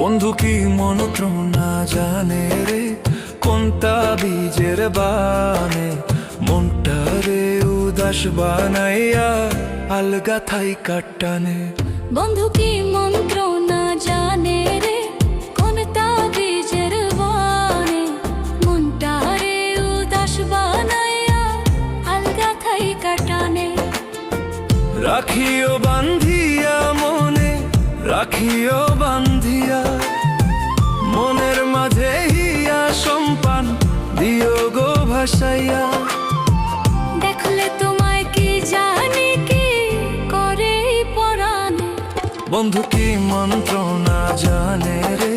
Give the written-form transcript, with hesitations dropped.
বন্ধু কি মন্ত্রণা জানে রে, কোনটা বীজের বানে মনটা রে উদাস বানাইয়া আলগা থাই কাটানে। বন্ধু কি মন্ত্রণা জানে রে, কোনটা বীজের বানে মনটা রে উদাস বানাইয়া আলগা থাই কাটানে। রাখিও বান্ধিয়া মনে, রাখিও বান্ধিয়া মনের মাঝে হিয়া সম্পান দিও গো ভাসাইয়া। দেখলে তোমায় কি জানি কি করে পরানে। বন্ধু কি মন্ত্রণা জানে রে,